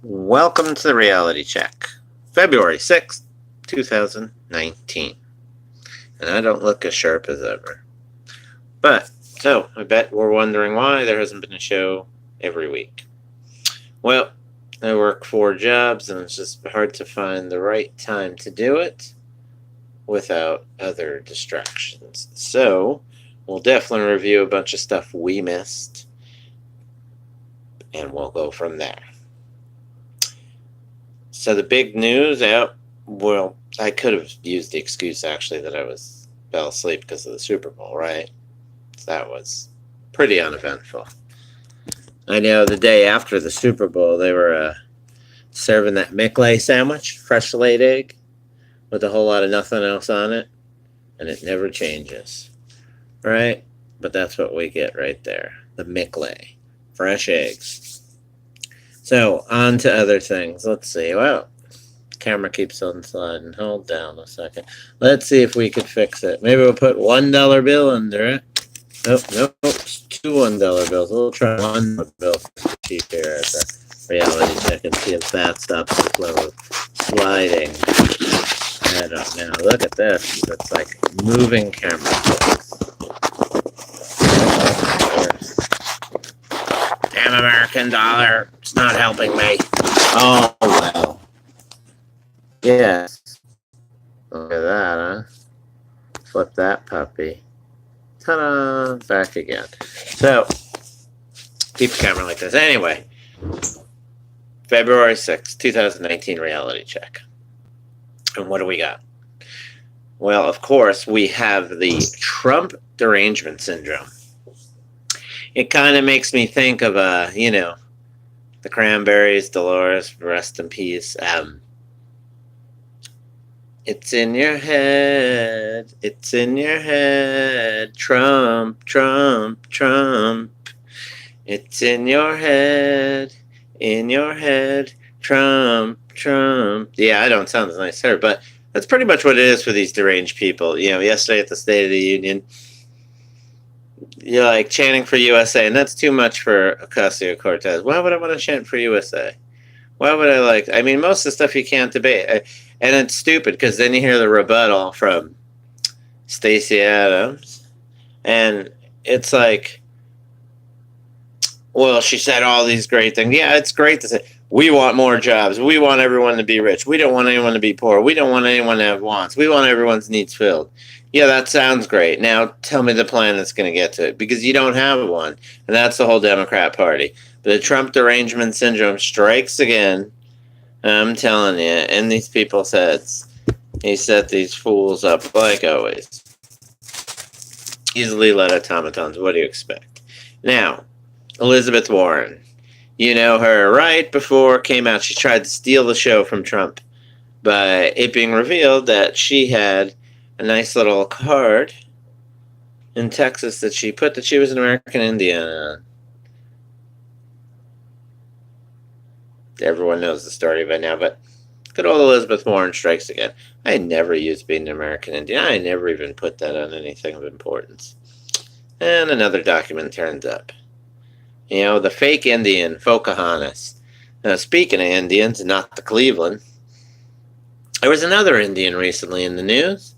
Welcome to the reality check. February 6th, 2019. And I don't look as sharp as ever. So, I bet we're wondering why there hasn't been a show every week. Well, I work 4 jobs and it's just hard to find the right time to do it without other distractions. So, we'll definitely review a bunch of stuff we missed and we'll go from there. So the big news out. Well, I could have used the excuse actually that I fell asleep because of the Super Bowl, right? So that was pretty uneventful. I know the day after the Super Bowl they were serving that McLay sandwich, fresh laid egg, with a whole lot of nothing else on it, and it never changes, right? But that's what we get right there, the McLay, fresh eggs. So, on to other things. Let's see. Well, camera keeps on sliding. Hold down a second. Let's see if we could fix it. Maybe we'll put $1 bill under it. Nope. Two $1 bills. We'll try $1 bill for cheap here at the reality check and see if that stops the flow of sliding. I don't know. Look at this. It's like moving camera. Damn American dollar. It's not helping me. Oh, well. Yes. Look at that, huh? Flip that puppy. Ta-da! Back again. So, keep the camera like this. Anyway, February 6th, 2019 reality check. And what do we got? Well, of course, we have the Trump derangement syndrome. It kind of makes me think of, the Cranberries, Dolores, rest in peace. It's in your head. It's in your head. Trump. It's in your head. In your head. Trump. Yeah, I don't sound as nice here, but that's pretty much what it is for these deranged people. Yesterday at the State of the Union, you're like chanting for USA, and that's too much for Ocasio-Cortez. Why would I want to chant for USA? Why would I most of the stuff you can't debate. And it's stupid because then you hear the rebuttal from Stacey Adams, and it's like, well, she said all these great things. Yeah, it's great to say, we want more jobs. We want everyone to be rich. We don't want anyone to be poor. We don't want anyone to have wants. We want everyone's needs filled. Yeah, that sounds great. Now tell me the plan that's going to get to it, because you don't have one, and that's the whole Democrat Party. But the Trump derangement syndrome strikes again. I'm telling you, and these people he set these fools up like always. Easily led automatons. What do you expect? Now, Elizabeth Warren. You know her, right before it came out, she tried to steal the show from Trump by it being revealed that she had a nice little card in Texas that she put that she was an American Indian on. Everyone knows the story by now, but good old Elizabeth Warren strikes again. I never used being an American Indian. I never even put that on anything of importance. And another document turns up. The fake Indian, Pocahontas. Now, speaking of Indians, not the Cleveland, there was another Indian recently in the news.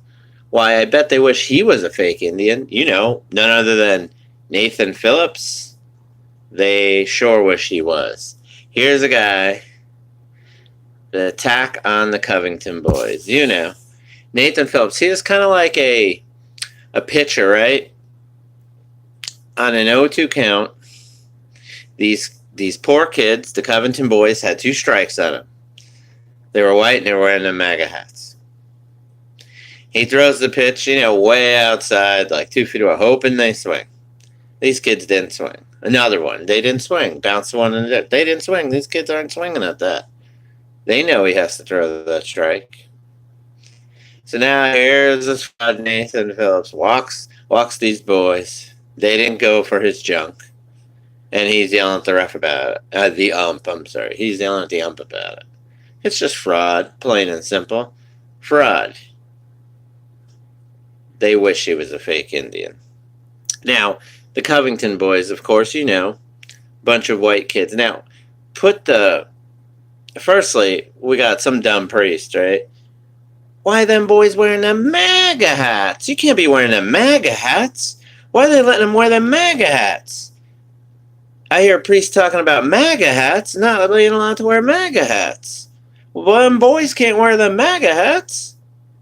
Why, I bet they wish he was a fake Indian. None other than Nathan Phillips. They sure wish he was. Here's a guy, the attack on the Covington boys. Nathan Phillips. He was kind of like a pitcher, right? On an 0-2 count, these poor kids, the Covington boys, had 2 strikes on them. They were white and they were wearing the Maga hats. He throws the pitch, way outside, like 2 feet away, hoping they swing. These kids didn't swing. Another one. They didn't swing. Bounced one in the dip. They didn't swing. These kids aren't swinging at that. They know he has to throw that strike. So now here's this fraud Nathan Phillips. Walks these boys. They didn't go for his junk. And he's yelling at the ref about it. The ump, I'm sorry. He's yelling at the ump about it. It's just fraud. Plain and simple. Fraud. They wish he was a fake Indian. Now, the Covington boys, of course, bunch of white kids. Now, put the Firstly, we got some dumb priest, right? Why them boys wearing them MAGA hats? You can't be wearing them MAGA hats. Why are they letting them wear them MAGA hats? I hear priests talking about MAGA hats, not being allowed to wear MAGA hats. Well, them boys can't wear them MAGA hats,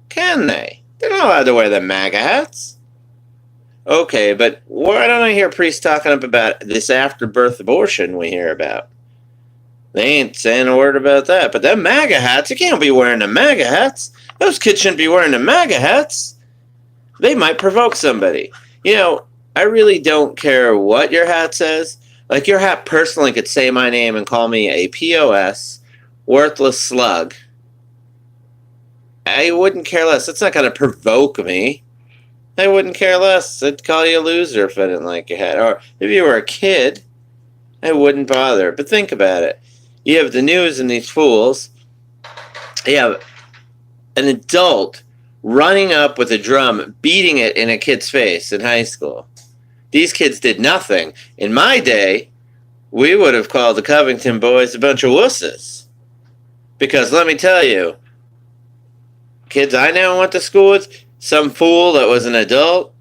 can they? They're not allowed to wear them MAGA hats. Okay, but why don't I hear priests talking about this afterbirth abortion we hear about? They ain't saying a word about that. But them MAGA hats, you can't be wearing the MAGA hats. Those kids shouldn't be wearing the MAGA hats. They might provoke somebody. You know, I really don't care what your hat says. Like, your hat personally could say my name and call me a POS, worthless slug. I wouldn't care less. It's not going to provoke me. I wouldn't care less. I'd call you a loser if I didn't like your hat. Or if you were a kid, I wouldn't bother. But think about it. You have the news and these fools. You have an adult running up with a drum, beating it in a kid's face in high school. These kids did nothing. In my day, we would have called the Covington boys a bunch of wusses. Because let me tell you, kids I now went to school with, some fool that was an adult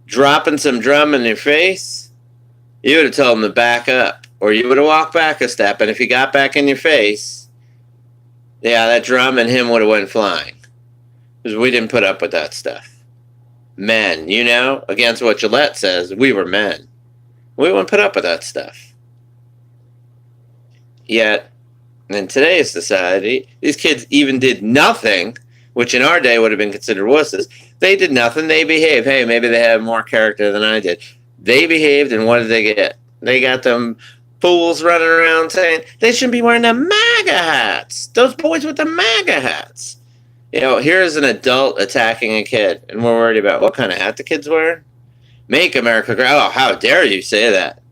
dropping some drum in their face, you would have told them to back up. Or you would have walked back a step, and if he got back in your face, yeah, that drum and him would have went flying. Because we didn't put up with that stuff. Men, you know, against what Gillette says, we were men. We wouldn't put up with that stuff. Yet, in today's society, these kids even did nothing, which in our day would have been considered wusses. They did nothing. They behaved. Hey, maybe they have more character than I did. They behaved, and what did they get? They got them fools running around saying they shouldn't be wearing the MAGA hats. Those boys with the MAGA hats. You know, here's an adult attacking a kid, and we're worried about what kind of hat the kid's wearing. Make America great. Oh, how dare you say that?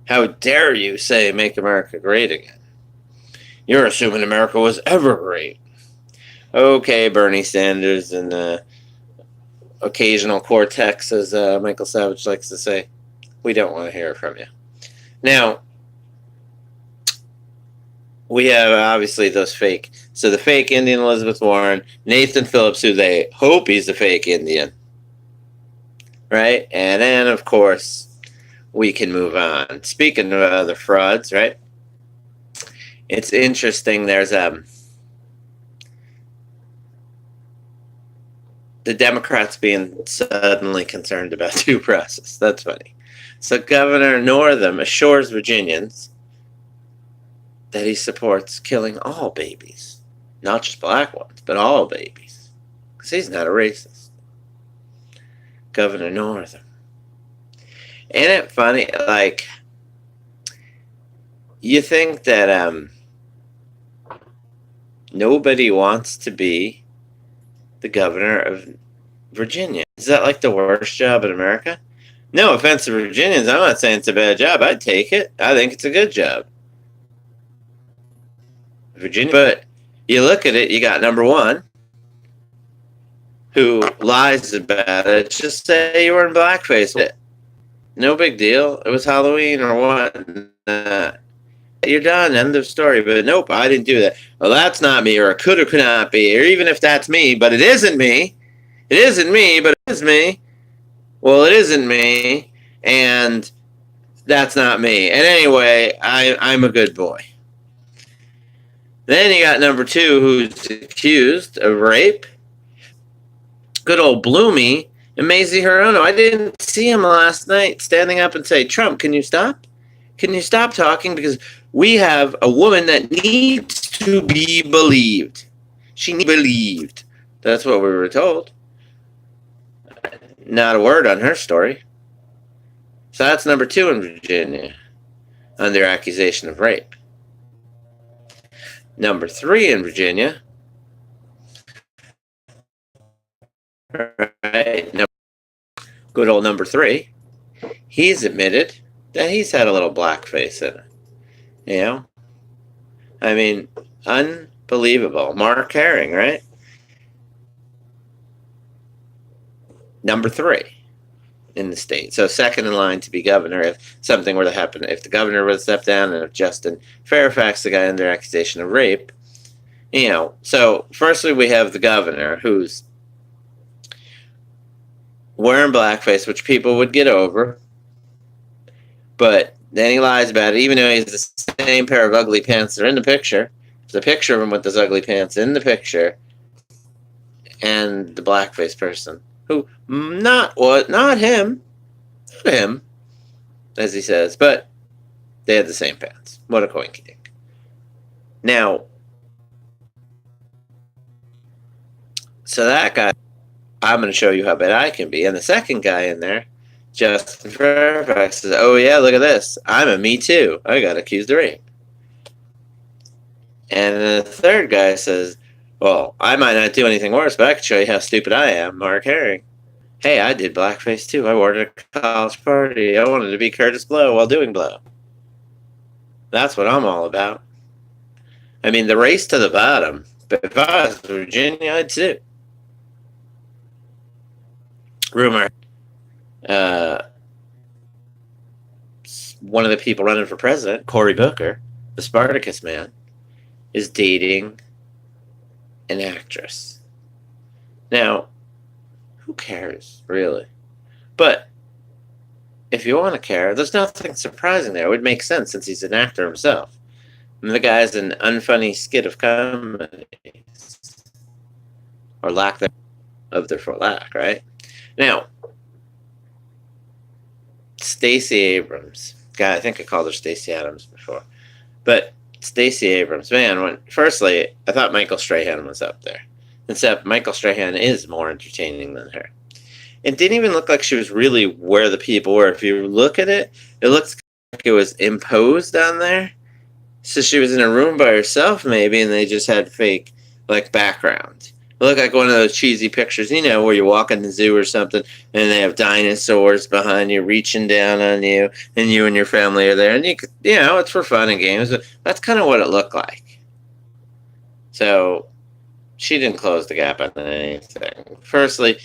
How dare you say make America great again? You're assuming America was ever great. Okay, Bernie Sanders and occasional cortex, as Michael Savage likes to say. We don't want to hear from you. Now, we have obviously those fake. So the fake Indian Elizabeth Warren, Nathan Phillips, who they hope he's a fake Indian. Right? And then, of course, we can move on. Speaking of other frauds, right? It's interesting. There's the Democrats being suddenly concerned about due process. That's funny. So Governor Northam assures Virginians that he supports killing all babies. Not just black ones, but all babies. Because he's not a racist. Governor Northam. Ain't it funny? Like, you think that nobody wants to be the governor of Virginia. Is that like the worst job in America? No offense to Virginians, I'm not saying it's a bad job. I'd take it. I think it's a good job. Virginia, but you look at it, you got number one, who lies about it. Just say you were in blackface. No big deal. It was Halloween or what. You're done. End of story. But nope, I didn't do that. Well, that's not me, or it could or could not be. Or even if that's me, but it isn't me. It isn't me, but it is me. Well, it isn't me, and that's not me. And anyway, I'm a good boy. Then you got number two, who's accused of rape. Good old Bloomy and Mazie Hirono. I didn't see him last night standing up and say, Trump, can you stop? Can you stop talking? Because we have a woman that needs to be believed. She needs to be believed. That's what we were told. Not a word on her story. So that's number two in Virginia under accusation of rape. Number three in Virginia. Right, good old number three. He's admitted that he's had a little blackface in it. You know? I mean, unbelievable. Mark Herring, right? Number three. in the state. So second in line to be governor if something were to happen. If the governor were to step down, and if Justin Fairfax, the guy under accusation of rape, So firstly, we have the governor who's wearing blackface, which people would get over, but then he lies about it, even though he has the same pair of ugly pants that are in the picture. There's a picture of him with those ugly pants in the picture, and the blackface person who not him, as he says, but they had the same pants. What a coinky dink. Now, so that guy, I'm going to show you how bad I can be. And the second guy in there, Justin Fairfax, says, oh yeah, look at this. I'm a Me Too. I got accused of rape. And the third guy says, well, I might not do anything worse, but I can show you how stupid I am, Mark Herring. Hey, I did blackface too. I wore it at a college party. I wanted to be Curtis Blow while doing blow. That's what I'm all about. I mean, the race to the bottom. But if I was Virginia, I'd sue. Rumor. One of the people running for president, Cory Booker, the Spartacus man, is dating an actress. Now, who cares, really? But if you want to care, there's nothing surprising there. It would make sense since he's an actor himself. And the guy's an unfunny skit of comedy. Or lack of their for lack, right? Now, Stacey Abrams. God, I think I called her Stacey Adams before. But Stacey Abrams, man, firstly, I thought Michael Strahan was up there. Except Michael Strahan is more entertaining than her. It didn't even look like she was really where the people were. If you look at it, it looks like it was imposed on there. So she was in a room by herself, maybe, and they just had fake, background. It looked like one of those cheesy pictures, where you walk in the zoo or something, and they have dinosaurs behind you reaching down on you, and you and your family are there. And, it's for fun and games. But that's kind of what it looked like. So she didn't close the gap on anything. Firstly,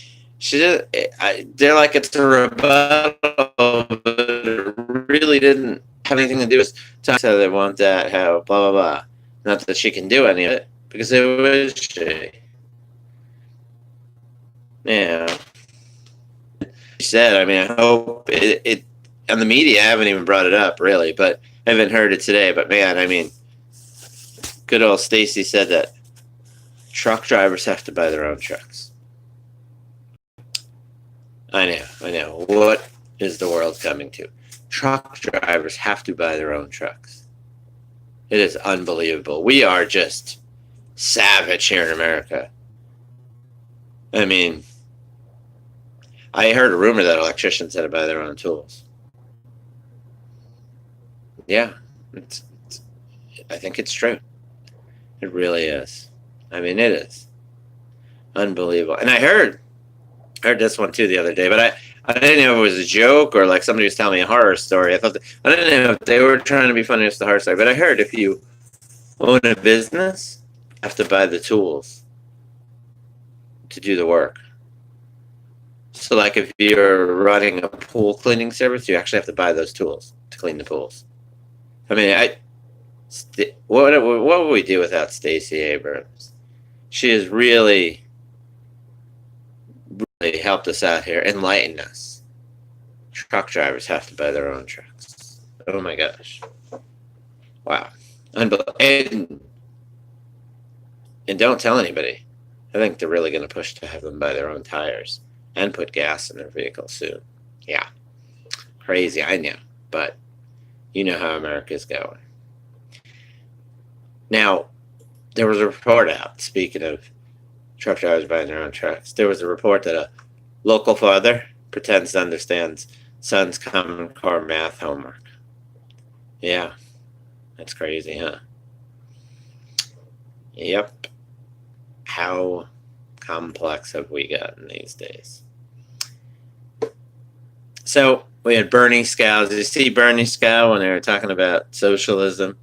they're like it's a rebuttal, but it really didn't have anything to do with talk how they want that, how blah, blah, blah. Not that she can do any of it, because it was she. Yeah. She said, I hope it on the media, I haven't even brought it up, really, but I haven't heard it today. But, man, good old Stacey said that truck drivers have to buy their own trucks. I know. What is the world coming to? Truck drivers have to buy their own trucks. It is unbelievable. We are just savage here in America. I heard a rumor that electricians had to buy their own tools. Yeah, I think it's true. It really is. It is. Unbelievable. And I heard this one too the other day, but I didn't know if it was a joke or like somebody was telling me a horror story. I didn't know if they were trying to be funny with the horror story, but I heard if you own a business, you have to buy the tools to do the work. So like if you're running a pool cleaning service, you actually have to buy those tools to clean the pools. What would we do without Stacey Abrams? She has really helped us out here, enlightened us. Truck drivers have to buy their own trucks. Oh my gosh. Wow. And don't tell anybody. I think they're really going to push to have them buy their own tires and put gas in their vehicle soon. Yeah. Crazy, I know. But you know how America's going. Now, there was a report out, speaking of truck drivers buying their own trucks. There was a report that a local father pretends to understand son's Common Core math homework. Yeah, that's crazy, huh? Yep. How complex have we gotten these days? So we had Bernie Scow. Did you see Bernie Scow when they were talking about socialism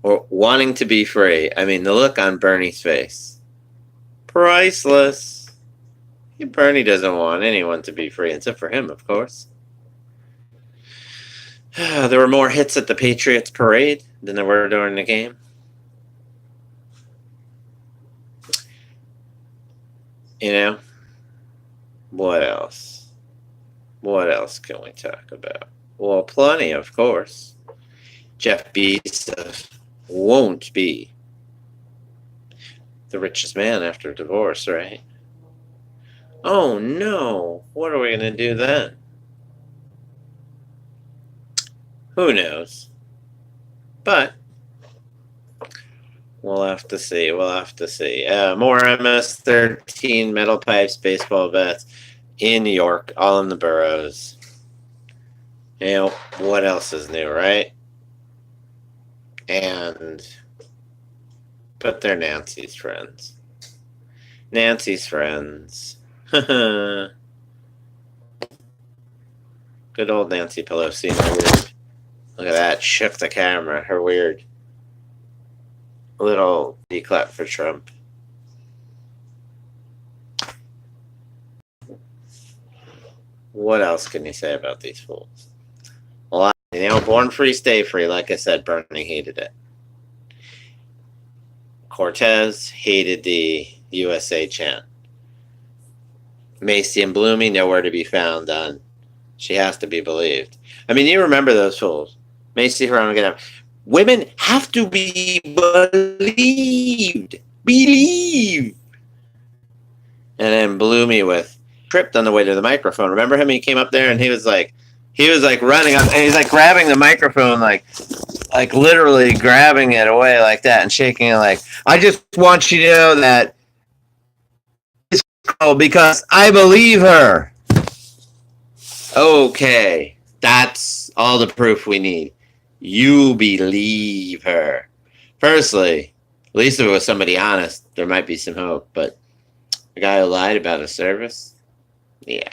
or wanting to be free? The look on Bernie's face. Priceless. Bernie doesn't want anyone to be free, except for him, of course. There were more hits at the Patriots parade than there were during the game. You know? What else? What else can we talk about? Well, plenty, of course. Jeff Bezos won't be the richest man after divorce, right? Oh no, what are we going to do then? Who knows? But we'll have to see. We'll have to see. More MS-13 metal pipes, baseball bats in New York, all in the boroughs. You know, what else is new, right? And, but they're Nancy's friends. Nancy's friends. Good old Nancy Pelosi. Look at that. Shook the camera. Her weird little declap for Trump. What else can you say about these fools? A lot. You know, born free, stay free. Like I said, Bernie hated it. Cortez hated the USA chant. Macy and Bloomy, nowhere to be found on She Has to Be Believed. I mean, you remember those fools. Macy Hirono, women have to be believed. Believe. And then Bloomy with tripped on the way to the microphone. Remember him? He came up there and he was like running up and he's like grabbing the microphone like literally grabbing it away like that and shaking it like, I just want you to know that it's because I believe her. Okay, that's all the proof we need. You believe her. Firstly, at least if it was somebody honest, there might be some hope, but a guy who lied about a service? Yeah.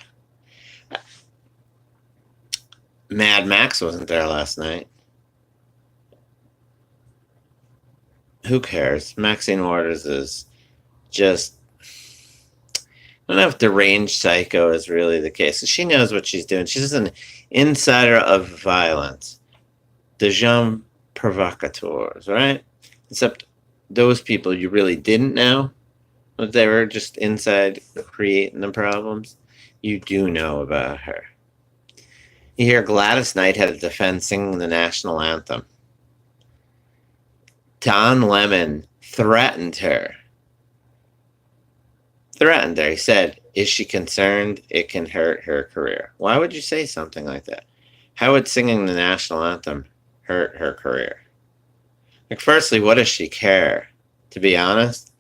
Mad Max wasn't there last night. Who cares? Maxine Waters is just... I don't know if deranged psycho is really the case. She knows what she's doing. She's an insider of violence. The gens provocateurs, right? Except those people you really didn't know. They were just inside creating the problems. You do know about her. You hear Gladys Knight had a defense singing the national anthem. Don Lemon threatened her. He said, is she concerned it can hurt her career? Why would you say something like that? How would singing the national anthem hurt her career? Like, firstly, what does she care? To be honest,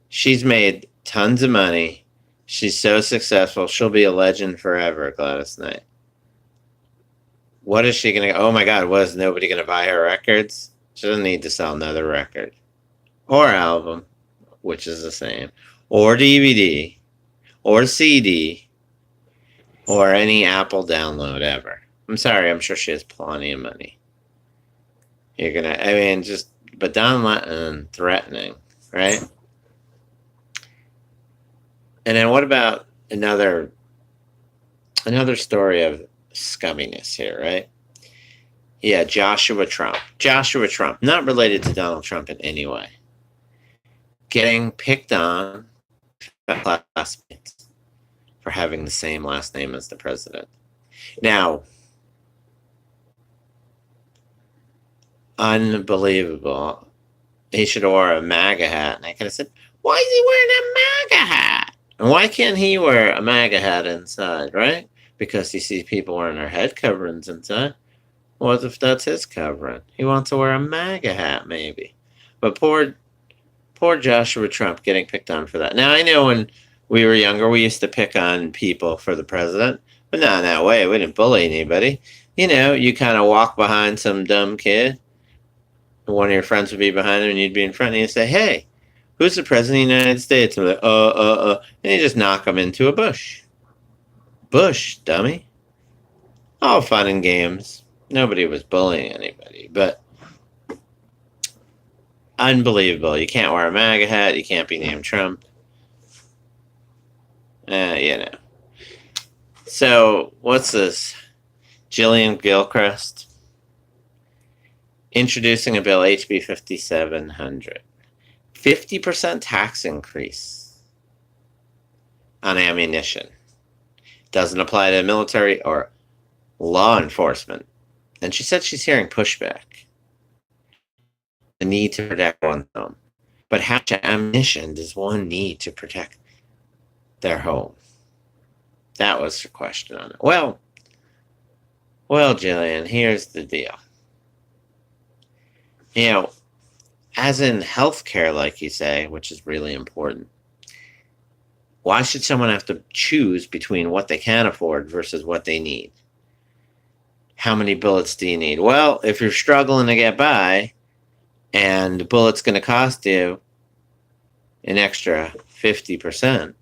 she's made tons of money. She's so successful. She'll be a legend forever, Gladys Knight. What is she going to... Oh, my God, what, is nobody going to buy her records? She doesn't need to sell another record. Or album, which is the same. Or DVD. Or CD. Or any Apple download ever. I'm sorry, I'm sure she has plenty of money. You're going to... I mean, just... But Don Lemon threatening, right? And then what about another story of scumminess here, right? Yeah, Joshua Trump. Joshua Trump, not related to Donald Trump in any way. Getting picked on by classmates for having the same last name as the president. Now, unbelievable. He should have worn a Maga hat. And I could have said, why is he wearing a Maga hat? And why can't he wear a Maga hat inside, right? Because he sees people wearing their head coverings inside. What if that's his covering? He wants to wear a Maga hat, maybe. But poor Joshua Trump getting picked on for that. Now, I know when we were younger, we used to pick on people for the president, but not in that way. We didn't bully anybody. You know, you kind of walk behind some dumb kid, and one of your friends would be behind him, and you'd be in front, and you'd say, hey, who's the president of the United States? And we're like, and you just knock him into a bush. Bush, dummy. All fun and games. Nobody was bullying anybody, but unbelievable. You can't wear a MAGA hat. You can't be named Trump. You know. So, what's this? Gillian Gilchrist introducing a bill, HB 5700. 50% tax increase on ammunition. Doesn't apply to military or law enforcement. And she said she's hearing pushback. The need to protect one's home. But how much ammunition does one need to protect their home? That was her question on it. Well, Jillian, here's the deal. You know, as in healthcare, like you say, which is really important, why should someone have to choose between what they can afford versus what they need? How many bullets do you need? Well, if you're struggling to get by and the bullet's going to cost you an extra 50%,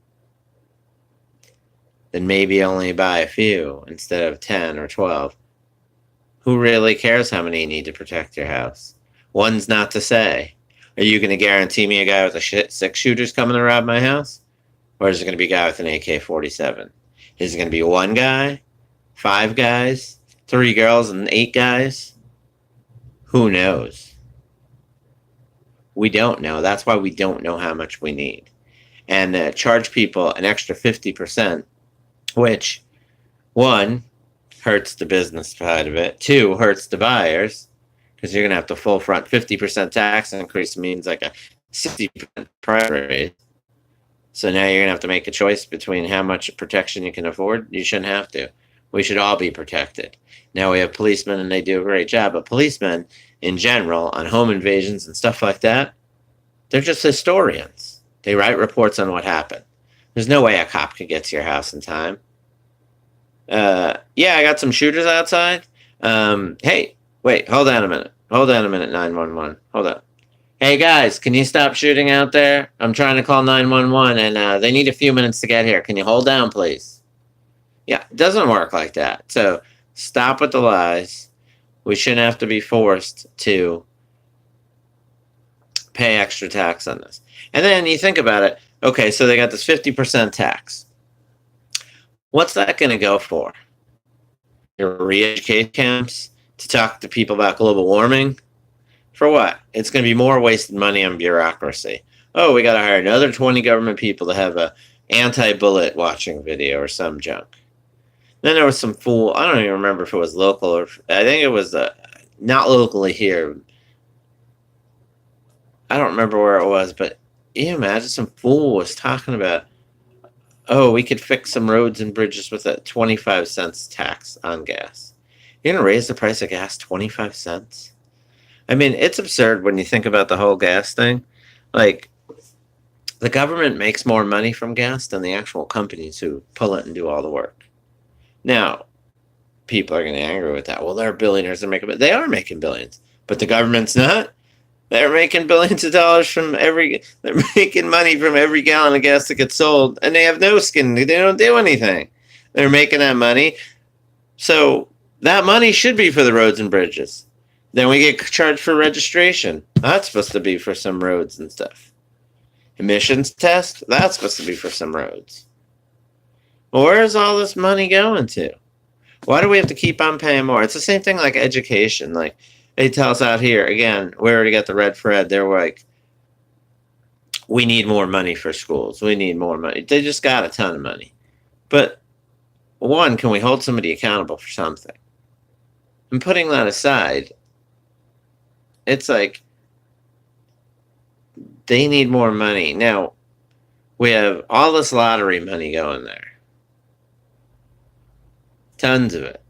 then maybe only buy a few instead of 10 or 12. Who really cares how many you need to protect your house? One's not to say. Are you going to guarantee me a guy with a 6-shooter's coming to rob my house? Or is it going to be a guy with an AK-47? Is it going to be one guy? 5 guys? 3 girls and 8 guys? Who knows? We don't know. That's why we don't know how much we need. And charge people an extra 50%, which, 1, hurts the business side of it. 2, hurts the buyers, because you're going to have to full front 50% tax increase means like a 60% price raise. So now you're going to have to make a choice between how much protection you can afford. You shouldn't have to. We should all be protected. Now we have policemen, and they do a great job. But policemen, in general, on home invasions and stuff like that, they're just historians. They write reports on what happened. There's no way a cop could get to your house in time. Yeah, I got some shooters outside. Hey, wait, hold on a minute. 911. Hold on. Hey, guys, can you stop shooting out there? I'm trying to call 911, and they need a few minutes to get here. Can you hold down, please? Yeah, it doesn't work like that. So stop with the lies. We shouldn't have to be forced to pay extra tax on this. And then you think about it. Okay, so they got this 50% tax. What's that going to go for? Your re-educate camps to talk to people about global warming? For what? It's going to be more wasted money on bureaucracy. Oh, we got to hire another 20 government people to have a anti-bullet watching video or some junk. Then there was some fool. I don't even remember if it was local or I think it was not locally here. I don't remember where it was, but you imagine some fool was talking about, oh, we could fix some roads and bridges with a 25 cents tax on gas. You're going to raise the price of gas 25 cents? I mean, it's absurd when you think about the whole gas thing. Like, the government makes more money from gas than the actual companies who pull it and do all the work. Now, people are going to be angry with that. Well, they're billionaires. They are making billions. But the government's not. They're making billions of dollars they're making money from every gallon of gas that gets sold, and they have no skin. They don't do anything. They're making that money. So that money should be for the roads and bridges. Then we get charged for registration. That's supposed to be for some roads and stuff. Emissions test? That's supposed to be for some roads. Well, where is all this money going to? Why do we have to keep on paying more? It's the same thing like education. Like, they tell us out here, again, we already got the red thread. They're like, we need more money for schools. We need more money. They just got a ton of money. But, 1, can we hold somebody accountable for something? And putting that aside, it's like, they need more money. Now, we have all this lottery money going there. Tons of it.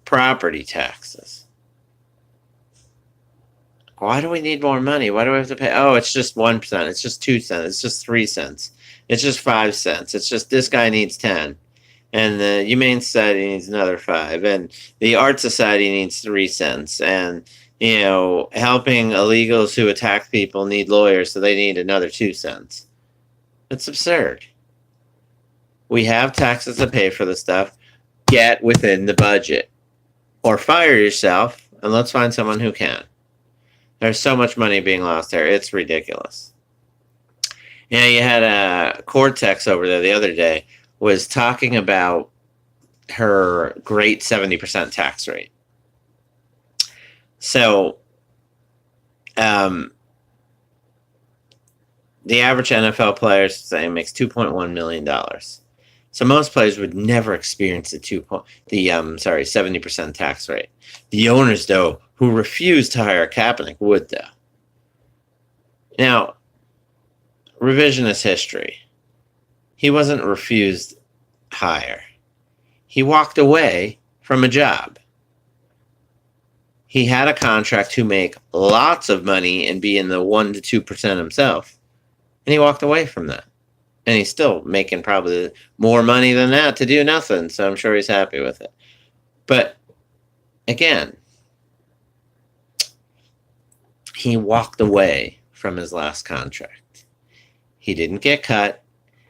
Property taxes. Why do we need more money? Why do we have to pay? Oh, it's just 1%. It's just 2 cents. It's just 3 cents. It's just 5 cents. It's just this guy needs 10. And the Humane Society needs another 5. And the Art Society needs 3 cents. And, helping illegals who attack people need lawyers, so they need another 2 cents. It's absurd. We have taxes to pay for the stuff. Get within the budget. Or fire yourself, and let's find someone who can. There's so much money being lost there. It's ridiculous. Yeah, you had a Cortex over there the other day was talking about her great 70% tax rate. So, um, the average NFL player say makes $2.1 million. So most players would never experience the 70% tax rate. The owners, though, who refused to hire Kaepernick, would though. Now, revisionist history. He wasn't refused hire. He walked away from a job. He had a contract to make lots of money and be in the 1% to 2% himself. And he walked away from that. And he's still making probably more money than that to do nothing. So I'm sure he's happy with it. But again, he walked away from his last contract. He didn't get cut.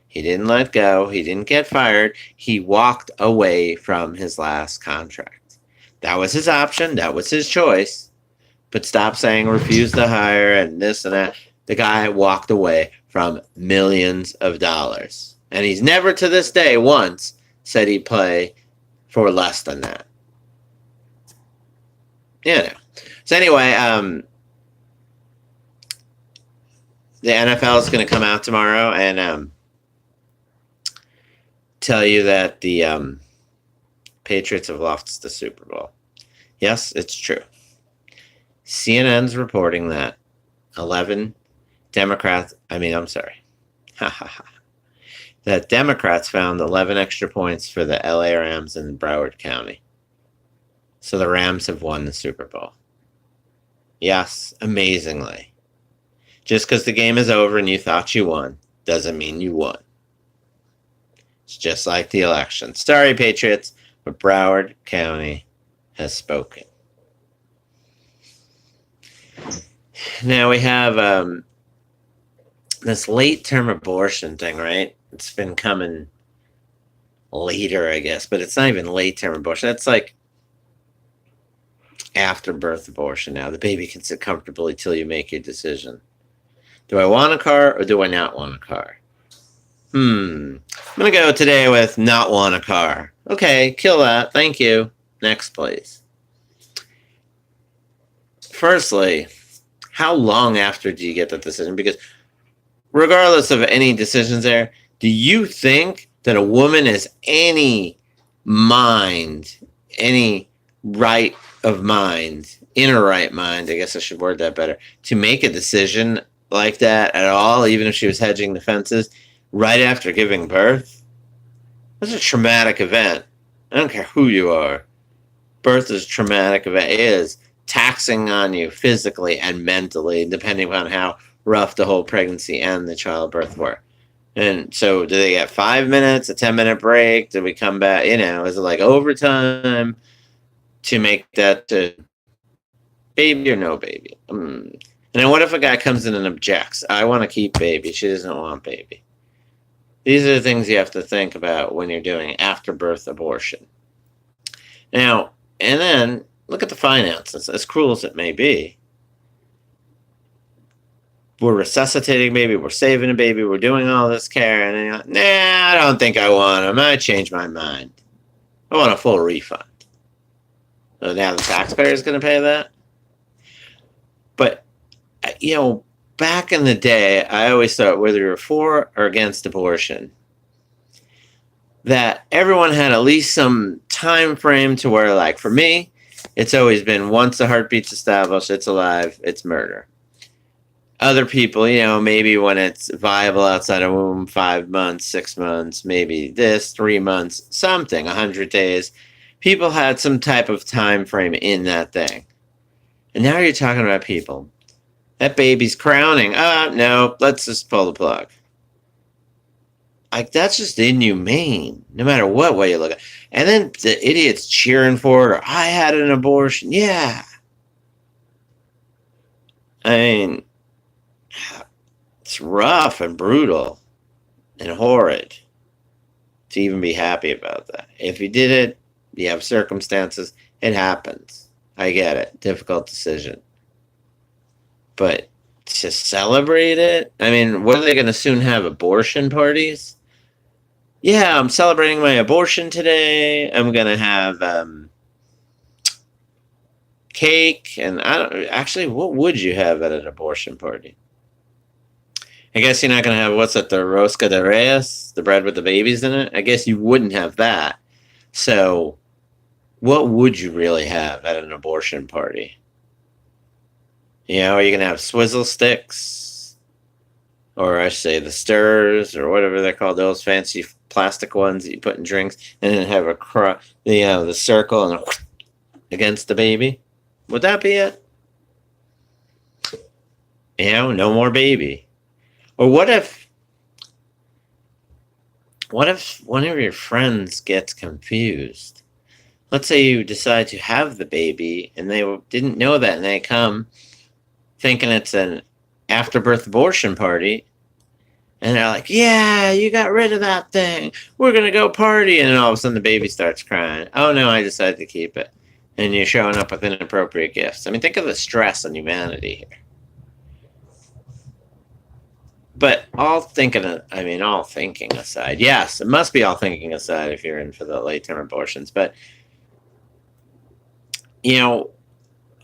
He didn't let go. He didn't get fired. He walked away from his last contract. That was his option. That was his choice. But stop saying refuse to hire and this and that. The guy walked away from millions of dollars. And he's never to this day once said he'd play for less than that. Yeah. So anyway, the NFL is going to come out tomorrow and tell you that the Patriots have lost the Super Bowl. Yes, it's true. CNN's reporting that 11 Democrats, that Democrats found 11 extra points for the LA Rams in Broward County. So the Rams have won the Super Bowl. Yes, amazingly. Just because the game is over and you thought you won doesn't mean you won. It's just like the election. Sorry, Patriots, but Broward County has spoken. Now we have this late-term abortion thing, right? It's been coming later, I guess, but it's not even late-term abortion. It's like after-birth abortion now. The baby can sit comfortably till you make your decision. Do I want a car or do I not want a car? I'm going to go today with not want a car. Okay, kill that. Thank you. Next, please. Firstly, how long after do you get that decision? Because regardless of any decisions there, do you think that a woman has any mind, any right of mind, inner right mind, I guess I should word that better, to make a decision like that at all, even if she was hedging the fences, right after giving birth? That's a traumatic event. I don't care who you are. Birth is a traumatic event. It is taxing on you physically and mentally, depending on how rough the whole pregnancy and the childbirth were. And so do they get 5 minutes, a 10-minute break? Do we come back? Is it like overtime to make that baby or no baby? And then what if a guy comes in and objects? I want to keep baby. She doesn't want baby. These are the things you have to think about when you're doing after-birth abortion. Now, and then look at the finances, as cruel as it may be. We're resuscitating baby, we're saving a baby, we're doing all this care, and you're like, nah, I don't think I want them. I changed my mind. I want a full refund. So now the taxpayer is going to pay that? But, back in the day, I always thought whether you were for or against abortion, that everyone had at least some time frame to where, like, for me, it's always been once the heartbeat's established, it's alive, it's murder. Other people, maybe when it's viable outside a womb, 5 months, 6 months, maybe 3 months, something, 100 days. People had some type of time frame in that thing. And now you're talking about people. That baby's crowning. No, let's just pull the plug. Like, that's just inhumane, no matter what way you look at it. And then the idiots cheering for it, or I had an abortion. Yeah. I mean, it's rough and brutal and horrid to even be happy about that. If you did it, you have circumstances, it happens. I get it. Difficult decision. But To celebrate it? I mean, what are they going to soon have? Abortion parties? Yeah, I'm celebrating my abortion today. I'm going to have cake. And I don't actually, what would you have at an abortion party? I guess you're not going to have, what's it, the rosca de reyes, the bread with the babies in it? I guess you wouldn't have that. So, what would you really have at an abortion party? You know, are you going to have swizzle sticks? Or I should say the stirrers, or whatever they're called, those fancy plastic ones that you put in drinks, and then have the circle and against the baby? Would that be it? You know, no more baby. Or what if one of your friends gets confused? Let's say you decide to have the baby and they didn't know that, and they come thinking it's an afterbirth abortion party, and they're like, yeah, you got rid of that thing. We're going to go party. And then all of a sudden the baby starts crying. Oh, no, I decided to keep it. And you're showing up with inappropriate gifts. I mean, think of the stress on humanity here. But all thinking aside, yes, it must be all thinking aside if you're in for the late-term abortions. But, you know,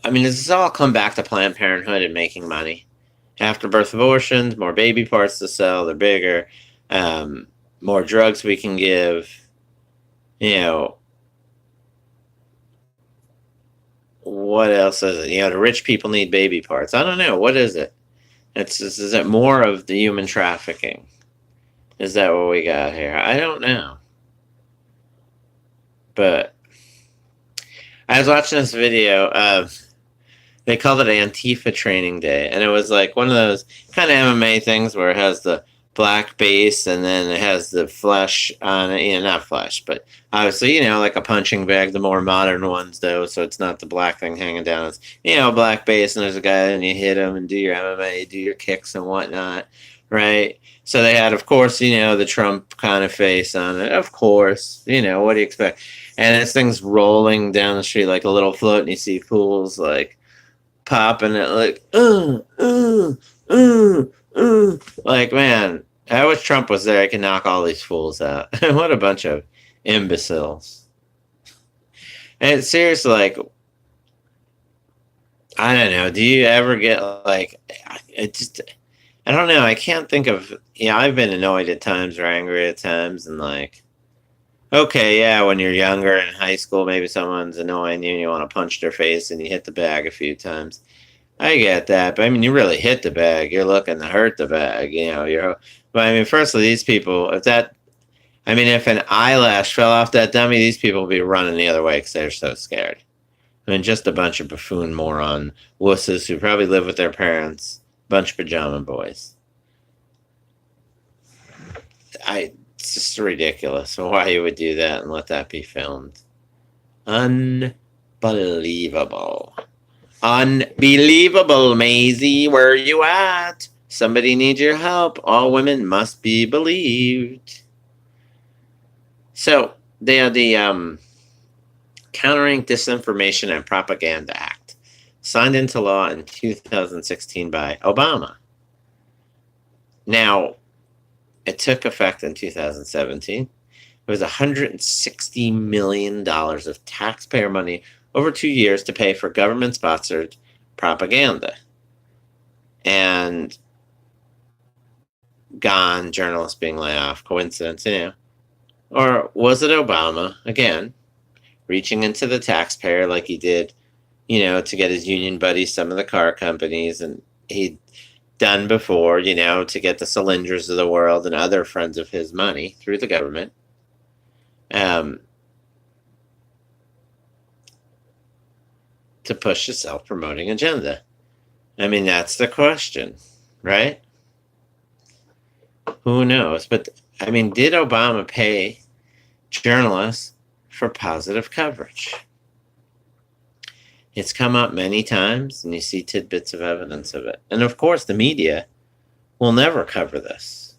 I mean, does this all come back to Planned Parenthood and making money? After-birth abortions, more baby parts to sell, they're bigger, more drugs we can give, you know, what else is it? You know, the rich people need baby parts. I don't know. What is it? Is it more of the human trafficking? Is that what we got here? I don't know. But I was watching this video of, they called it Antifa Training Day, and it was like one of those kind of MMA things where it has the black base and then it has the flesh on it. You know, not flesh, but obviously, you know, like a punching bag, the more modern ones, though, so it's not the black thing hanging down. It's, you know, black base, and there's a guy, and you hit him and do your MMA, do your kicks and whatnot, right? So they had, of course, you know, the Trump kind of face on it. Of course, you know, what do you expect? And this thing's rolling down the street like a little float, and you see fools, like, popping it like, like, man, I wish Trump was there. I could knock all these fools out. What a bunch of imbeciles. And it's seriously, like, I don't know. Do you ever get, like, I don't know. I can't think of, yeah, I've been annoyed at times or angry at times, and like, okay, yeah, when you're younger in high school, maybe someone's annoying you and you want to punch their face and you hit the bag a few times. I get that, but I mean, you really hit the bag. You're looking to hurt the bag, you know. But I mean, firstly, these people, if an eyelash fell off that dummy, these people would be running the other way because they're so scared. I mean, just a bunch of buffoon moron wusses who probably live with their parents, bunch of pajama boys. It's just ridiculous why you would do that and let that be filmed. Unbelievable. Unbelievable, Maisie. Where you at? Somebody needs your help. All women must be believed. So, they are the Countering Disinformation and Propaganda Act, signed into law in 2016 by Obama. Now, it took effect in 2017. It was $160 million of taxpayer money over 2 years to pay for government-sponsored propaganda. And gone, journalists being laid off, coincidence, you know. Or was it Obama, again, reaching into the taxpayer like he did, you know, to get his union buddies, some of the car companies, and he'd done before, you know, to get the Cylinders of the world and other friends of his money through the government. To push a self-promoting agenda. I mean, that's the question, right? Who knows? But, I mean, did Obama pay journalists for positive coverage? It's come up many times, and you see tidbits of evidence of it. And, of course, the media will never cover this.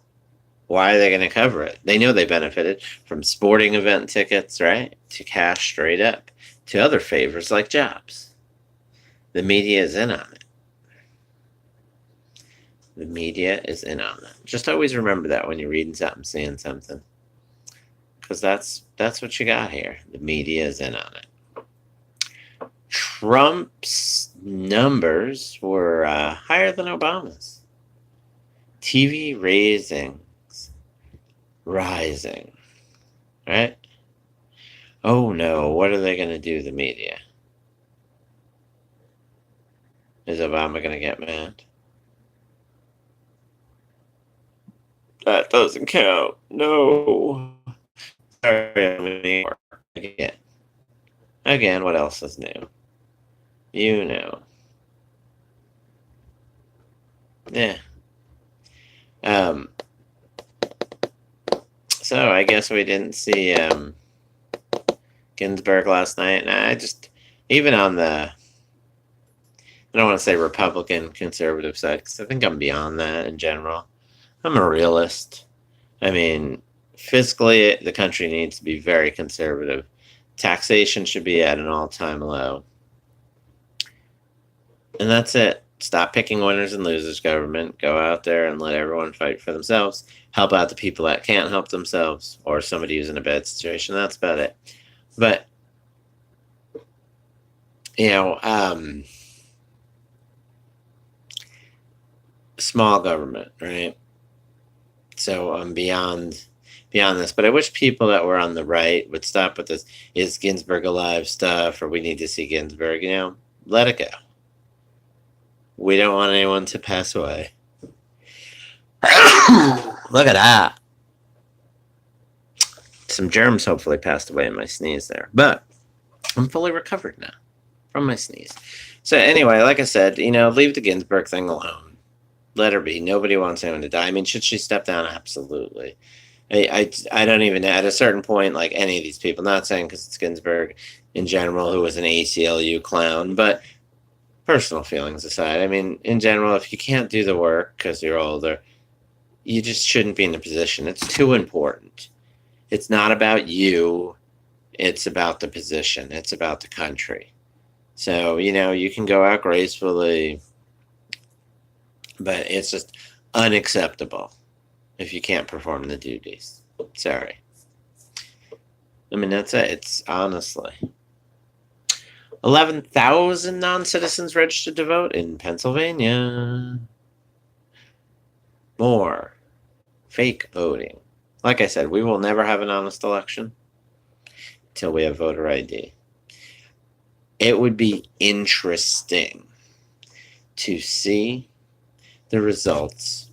Why are they going to cover it? They know they benefited from sporting event tickets, right? To cash straight up. To other favors like jobs. The media is in on it. The media is in on it. Just always remember that when you're reading something, seeing something. Because that's what you got here. The media is in on it. Trump's numbers were higher than Obama's. TV ratings rising. Right? Oh no, what are they going to do, the media? Is Obama going to get mad? That doesn't count. No. Sorry, again. Again, what else is new? You know. Yeah. So I guess we didn't see Ginsburg last night. I just, even on the, I don't want to say Republican conservative side, because I think I'm beyond that in general. I'm a realist. I mean, fiscally, the country needs to be very conservative. Taxation should be at an all-time low. And that's it. Stop picking winners and losers, government. Go out there and let everyone fight for themselves. Help out the people that can't help themselves, or somebody who's in a bad situation. That's about it. But, you know, small government, right? So I'm beyond this. But I wish people that were on the right would stop with this, is Ginsburg alive stuff, or we need to see Ginsburg, let it go. We don't want anyone to pass away. Look at that. Some germs hopefully passed away in my sneeze there. But I'm fully recovered now from my sneeze. So anyway, like I said, leave the Ginsburg thing alone. Let her be. Nobody wants anyone to die. I mean, should she step down? Absolutely. I don't even, at a certain point, like any of these people, not saying because it's Ginsburg in general, who was an ACLU clown, but personal feelings aside, I mean, in general, if you can't do the work because you're older, you just shouldn't be in a position. It's too important. It's not about you. It's about the position. It's about the country. So, you can go out gracefully, but it's just unacceptable if you can't perform the duties. Sorry. I mean, that's it. It's honestly 11,000 non-citizens registered to vote in Pennsylvania. More fake voting. Like I said, we will never have an honest election until we have voter ID. It would be interesting to see the results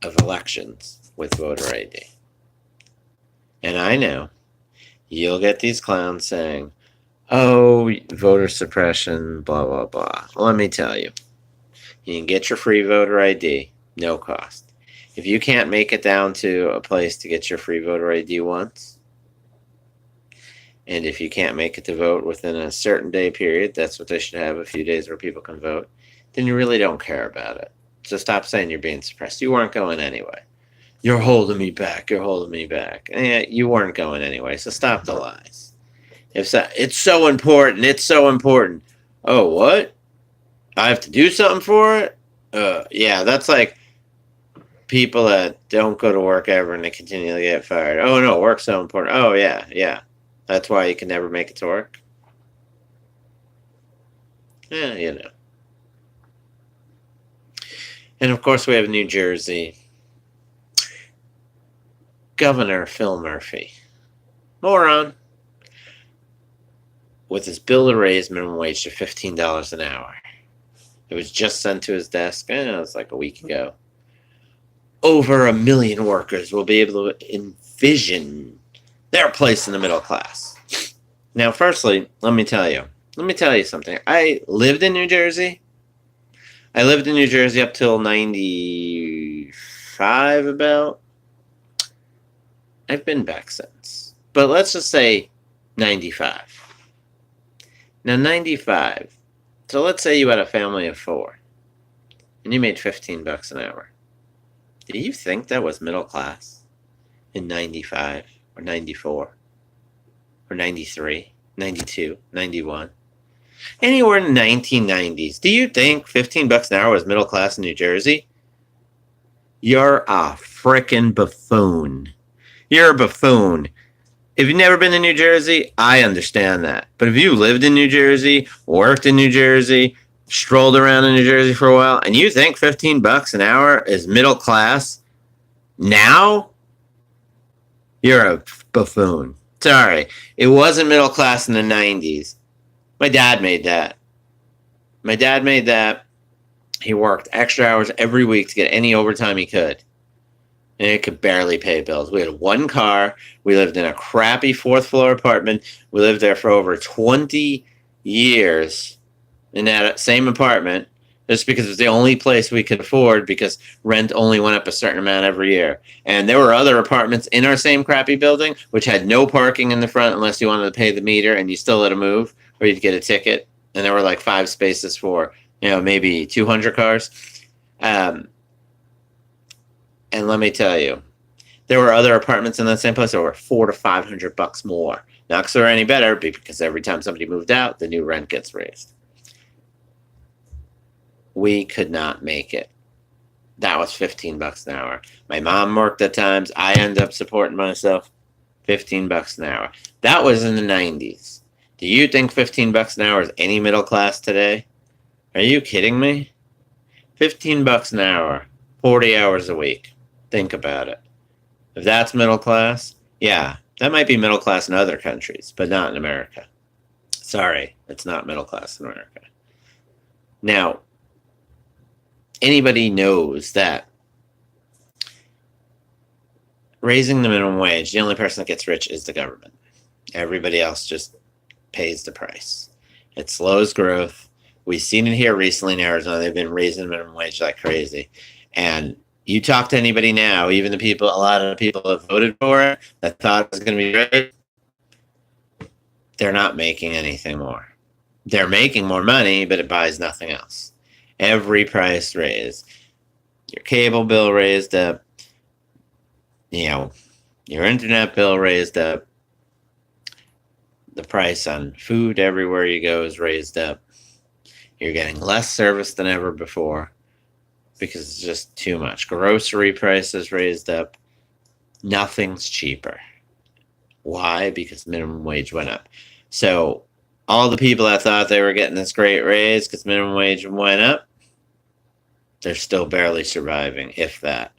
of elections with voter ID. And I know you'll get these clowns saying, oh, voter suppression, blah, blah, blah. Well, let me tell you, you can get your free voter ID, no cost. If you can't make it down to a place to get your free voter ID once, and if you can't make it to vote within a certain day period, that's what they should have, a few days where people can vote, then you really don't care about it. So stop saying you're being suppressed. You weren't going anyway. You're holding me back. You're holding me back. You weren't going anyway, so stop the lies. It's so important. It's so important. Oh, what? I have to do something for it? Yeah, that's like people that don't go to work ever and they continually get fired. Oh, no, work's so important. Oh, yeah. That's why you can never make it to work? Yeah, And, of course, we have New Jersey. Governor Phil Murphy. Moron. With his bill to raise minimum wage to $15 an hour. It was just sent to his desk. It was like a week ago. Over 1 million workers will be able to envision their place in the middle class. Now, firstly, let me tell you something. I lived in New Jersey. Up till 95 about. I've been back since. But let's just say 95. Now, 95. So let's say you had a family of 4. And you made $15 an hour. Do you think that was middle class in 95 or 94 or 93, 92, 91? Anywhere in the 1990s. Do you think $15 an hour was middle class in New Jersey? You're a frickin' buffoon. You're a buffoon. If you've never been to New Jersey, I understand that. But if you lived in New Jersey, worked in New Jersey, strolled around in New Jersey for a while, and you think $15 an hour is middle class now, you're a buffoon. Sorry. It wasn't middle class in the 90s. My dad made that. My dad made that. He worked extra hours every week to get any overtime he could. And it could barely pay bills. We had one car. We lived in a crappy fourth floor apartment. We lived there for over 20 years in that same apartment just because it was the only place we could afford because rent only went up a certain amount every year. And there were other apartments in our same crappy building which had no parking in the front unless you wanted to pay the meter, and you still let them move or you'd get a ticket. And there were like 5 spaces for, maybe 200 cars. And let me tell you, there were other apartments in that same place that were $400 to $500 more. Not because they're any better, but because every time somebody moved out, the new rent gets raised. We could not make it. That was $15 an hour. My mom worked at times. I ended up supporting myself. $15 an hour. That was in the 90s. Do you think $15 an hour is any middle class today? Are you kidding me? $15 an hour, 40 hours a week. Think about it. If that's middle class, yeah, that might be middle class in other countries, but not in America. Sorry, it's not middle class in America. Now, anybody knows that raising the minimum wage, the only person that gets rich is the government. Everybody else just pays the price. It slows growth. We've seen it here recently in Arizona. They've been raising the minimum wage like crazy. And you talk to anybody now, even a lot of the people that voted for it, that thought it was going to be great, they're not making anything more. They're making more money, but it buys nothing else. Every price raised. Your cable bill raised up. Your internet bill raised up. The price on food everywhere you go is raised up. You're getting less service than ever before because it's just too much. Grocery prices raised up. Nothing's cheaper. Why? Because minimum wage went up. So all the people that thought they were getting this great raise because minimum wage went up, they're still barely surviving, if that.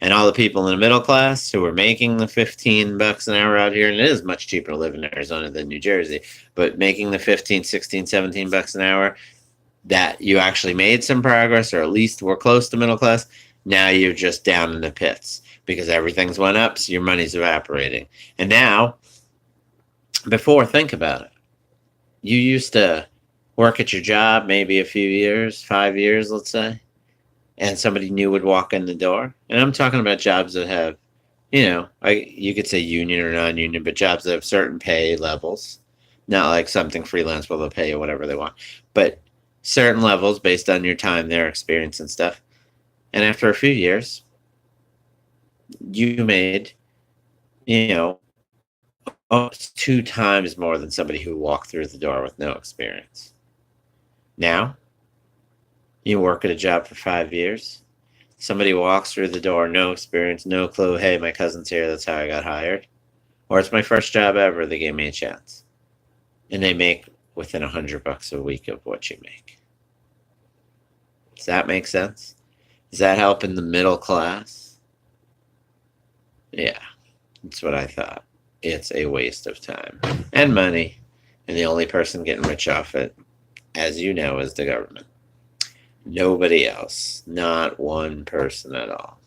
And all the people in the middle class who were making the $15 an hour out here, and it is much cheaper to live in Arizona than New Jersey, but making the $15, $16, $17 an hour, that you actually made some progress, or at least were close to middle class, now you're just down in the pits because everything's went up, so your money's evaporating. And now, before, think about it. You used to work at your job maybe a few years, 5 years, let's say, and somebody new would walk in the door. And I'm talking about jobs that have, you could say union or non-union, but jobs that have certain pay levels. Not like something freelance where they'll pay you whatever they want. But certain levels based on your time, their experience and stuff. And after a few years, you made, almost 2 times more than somebody who walked through the door with no experience. Now, you work at a job for 5 years. Somebody walks through the door, no experience, no clue. Hey, my cousin's here. That's how I got hired. Or it's my first job ever. They gave me a chance. And they make within $100 a week of what you make. Does that make sense? Does that help in the middle class? Yeah, that's what I thought. It's a waste of time and money. And the only person getting rich off it, as you know, is the government. Nobody else. Not one person at all.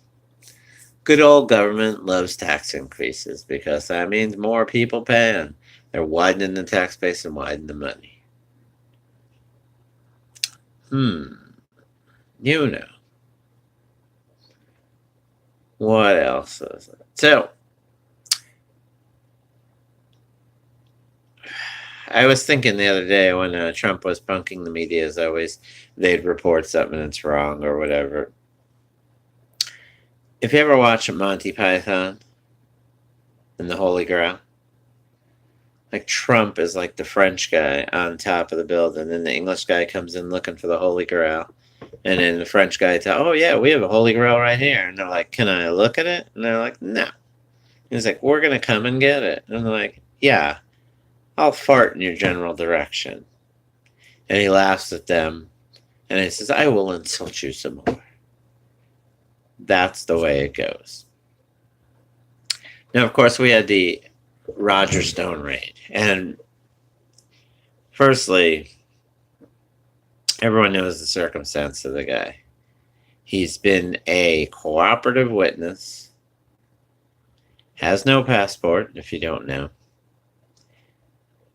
Good old government loves tax increases because that means more people paying. They're widening the tax base and widening the money. What else is it? So, I was thinking the other day when Trump was punking the media, as always, they'd report something that's wrong or whatever. If you ever watch Monty Python and the Holy Grail, Like Trump is like the French guy on top of the building, and the English guy comes in looking for the Holy Grail. And then the French guy tells, oh, yeah, we have a Holy Grail right here. And they're like, can I look at it? And they're like, no. He's like, we're going to come and get it. And they're like, yeah, I'll fart in your general direction. And he laughs at them. And he says, I will insult you some more. That's the way it goes. Now, of course, we had the Roger Stone raid. And firstly, everyone knows the circumstance of the guy. He's been a cooperative witness, has no passport, if you don't know,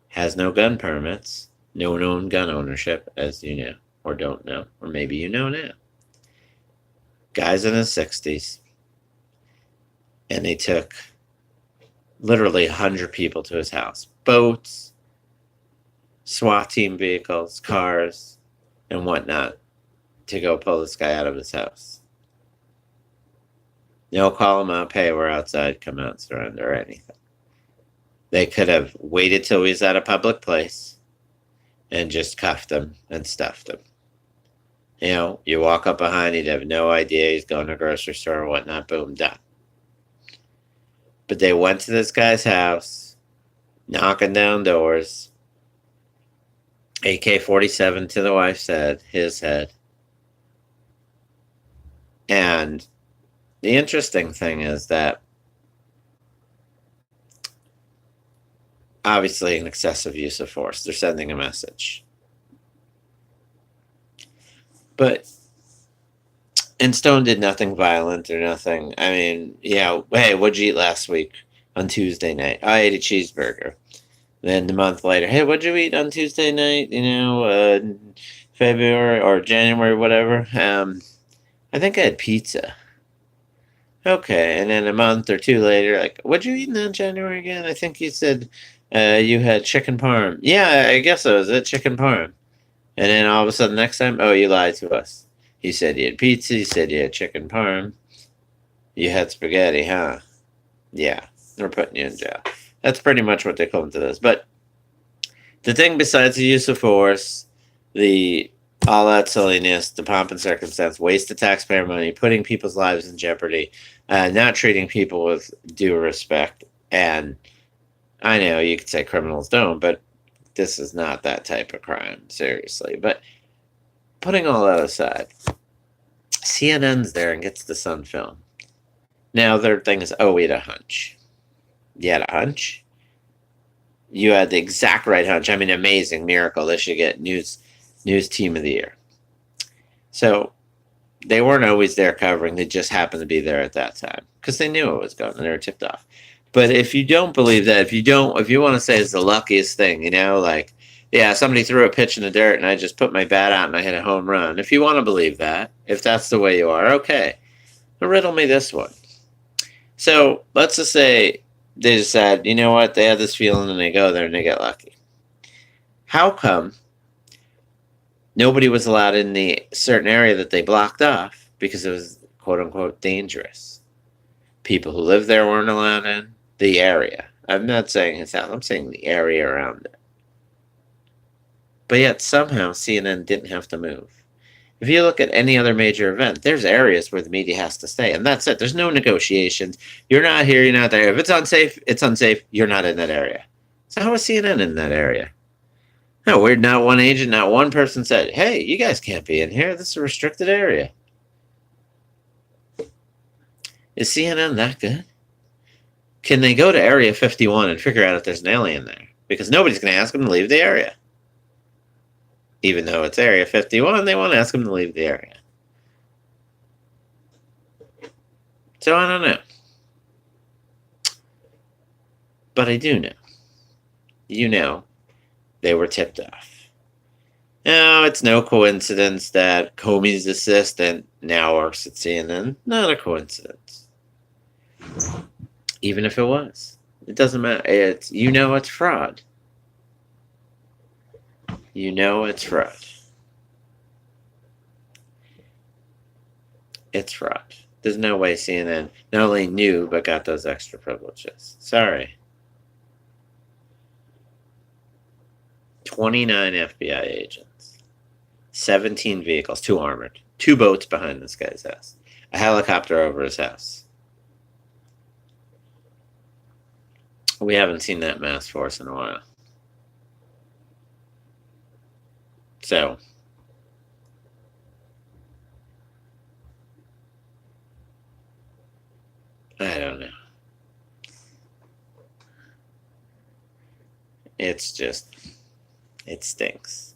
has no gun permits, no known gun ownership, as you know, or don't know, or maybe you know now. Guy's in his 60s, and they took literally 100 people to his house. Boats, SWAT team vehicles, cars, and whatnot to go pull this guy out of his house. No, call him up, hey, we're outside, come out, surrender, or anything. They could have waited till he was at a public place and just cuffed him and stuffed him. You know, you walk up behind, he'd have no idea he's going to a grocery store or whatnot, boom, done. But they went to this guy's house, knocking down doors, AK-47 to the wife's head, his head. And the interesting thing is that obviously an excessive use of force. They're sending a message. But, and Stone did nothing violent or nothing. I mean, yeah, hey, what'd you eat last week on Tuesday night? I ate a cheeseburger. Then a month later, hey, what'd you eat on Tuesday night? You know, February or January, whatever. I think I had pizza. Okay, and then a month or two later, like, what'd you eat in January again? I think you said you had chicken parm. Yeah, I guess it was it, chicken parm. And then all of a sudden, next time, oh, you lied to us. You said you had pizza, you said you had chicken parm. You had spaghetti, huh? Yeah, we're putting you in jail. That's pretty much what they come to this. But the thing besides the use of force, all that silliness, the pomp and circumstance, waste of taxpayer money, putting people's lives in jeopardy, not treating people with due respect. And I know you could say criminals don't, but this is not that type of crime, seriously. But putting all that aside, CNN's there and gets the Sun film. Now their thing is, oh, we had a hunch. You had a hunch? You had the exact right hunch. I mean, amazing, miracle. They should get news team of the year. So they weren't always there covering. They just happened to be there at that time because they knew it was going and they were tipped off. But if you don't believe that, if you want to say it's the luckiest thing, you know, like, yeah, somebody threw a pitch in the dirt and I just put my bat out and I hit a home run. If you want to believe that, if that's the way you are, okay. But riddle me this one. So let's just say they decide, you know what, they have this feeling and they go there and they get lucky. How come nobody was allowed in the certain area that they blocked off because it was quote unquote dangerous? People who lived there weren't allowed in the area. I'm not saying his house, I'm saying the area around it. But yet somehow CNN didn't have to move. If you look at any other major event, there's areas where the media has to stay, and that's it. There's no negotiations. You're not here, you're not there. If it's unsafe, it's unsafe. You're not in that area. So how is CNN in that area? No, weird. Not one agent, not one person said, hey, you guys can't be in here. This is a restricted area. Is CNN that good? Can they go to Area 51 and figure out if there's an alien there? Because nobody's going to ask them to leave the area. Even though it's Area 51, they won't ask them to leave the area. So I don't know. But I do know. You know, they were tipped off. Now, it's no coincidence that Comey's assistant now works at CNN. Not a coincidence. Even if it was. It doesn't matter. It's fraud. You know it's fraud. It's fraud. There's no way CNN not only knew, but got those extra privileges. Sorry. 29 FBI agents, 17 vehicles, 2 armored, 2 boats behind this guy's house, a helicopter over his house. We haven't seen that mass force in a while. So, I don't know. It's just, it stinks.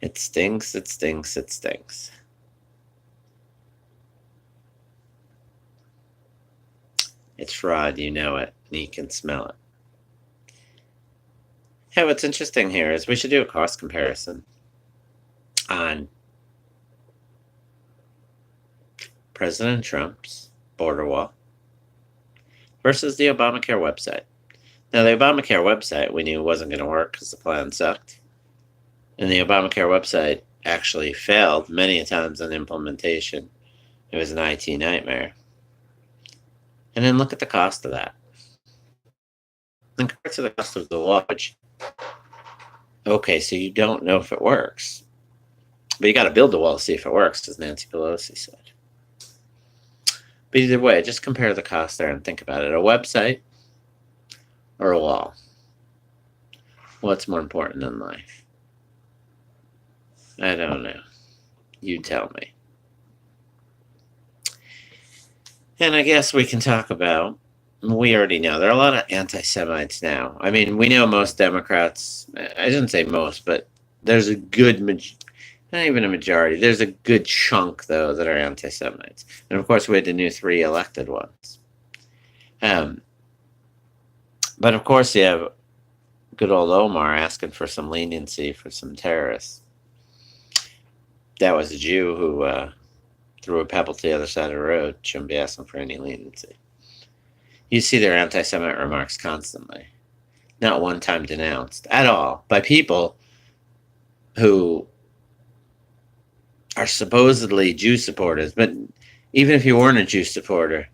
It stinks, it stinks, it stinks. It's fraud, you know it, and you can smell it. Yeah, what's interesting here is we should do a cost comparison on President Trump's border wall versus the Obamacare website. Now, the Obamacare website we knew wasn't going to work because the plan sucked. And the Obamacare website actually failed many times in implementation. It was an IT nightmare. And then look at the cost of that. And compared to the cost of the law, which, okay, so you don't know if it works. But you got to build the wall to see if it works, as Nancy Pelosi said. But either way, just compare the cost there and think about it. A website or a wall? What's more important in life? I don't know. You tell me. And I guess we can talk about, we already know, there are a lot of anti-Semites now. I mean, we know most Democrats, I shouldn't say most, but there's a good, not even a majority, there's a good chunk, though, that are anti-Semites. And of course, we had the new 3 elected ones. But of course, you have good old Omar asking for some leniency for some terrorists. That was a Jew who threw a pebble to the other side of the road. Shouldn't be asking for any leniency. You see their anti-Semite remarks constantly. Not one time denounced at all by people who are supposedly Jew supporters. But even if you weren't a Jew supporter,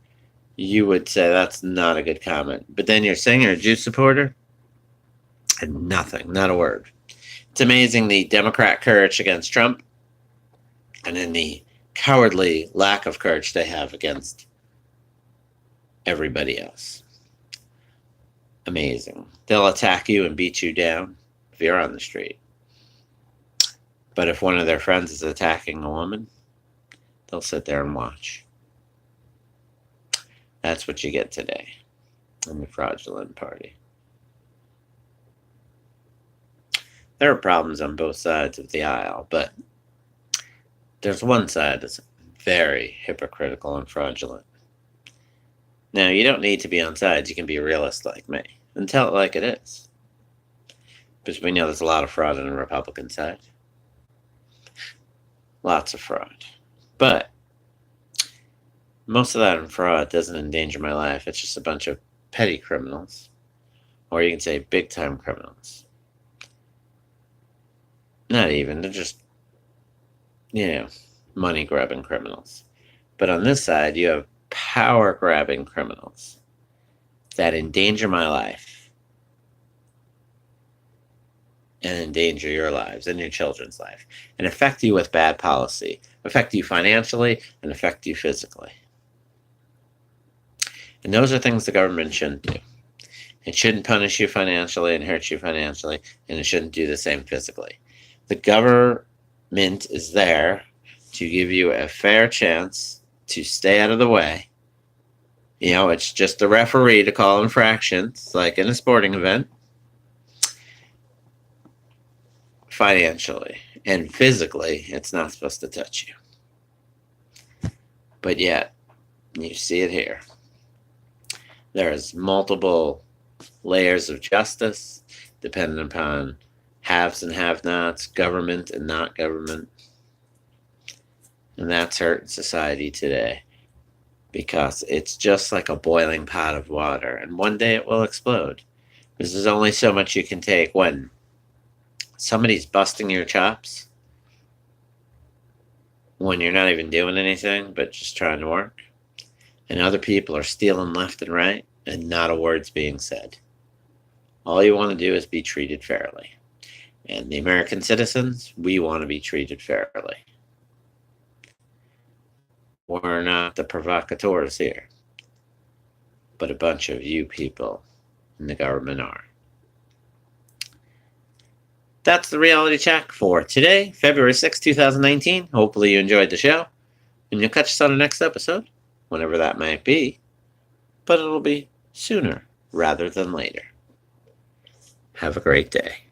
you would say that's not a good comment. But then you're saying you're a Jew supporter? And nothing, not a word. It's amazing the Democrat courage against Trump and then the cowardly lack of courage they have against everybody else. Amazing. They'll attack you and beat you down if you're on the street. But if one of their friends is attacking a woman, they'll sit there and watch. That's what you get today in the fraudulent party. There are problems on both sides of the aisle, but there's one side that's very hypocritical and fraudulent. Now, you don't need to be on sides. You can be a realist like me and tell it like it is. Because we know there's a lot of fraud on the Republican side. Lots of fraud. But most of that fraud doesn't endanger my life. It's just a bunch of petty criminals. Or you can say big-time criminals. Not even. They're just, money-grabbing criminals. But on this side, you have power-grabbing criminals that endanger my life and endanger your lives and your children's life and affect you with bad policy, affect you financially, and affect you physically. And those are things the government shouldn't do. It shouldn't punish you financially and hurt you financially, and it shouldn't do the same physically. The government is there to give you a fair chance to stay out of the way. It's just the referee to call infractions, like in a sporting event, financially. And physically, it's not supposed to touch you. But yet, you see it here. There's multiple layers of justice, depending upon haves and have-nots, government and not government. And that's hurting society today because it's just like a boiling pot of water. And one day it will explode because there's only so much you can take when somebody's busting your chops, when you're not even doing anything but just trying to work, and other people are stealing left and right and not a word's being said. All you want to do is be treated fairly. And the American citizens, we want to be treated fairly. We're not the provocateurs here, but a bunch of you people in the government are. That's the reality check for today, February 6, 2019. Hopefully you enjoyed the show, and you'll catch us on the next episode, whenever that might be, but it'll be sooner rather than later. Have a great day.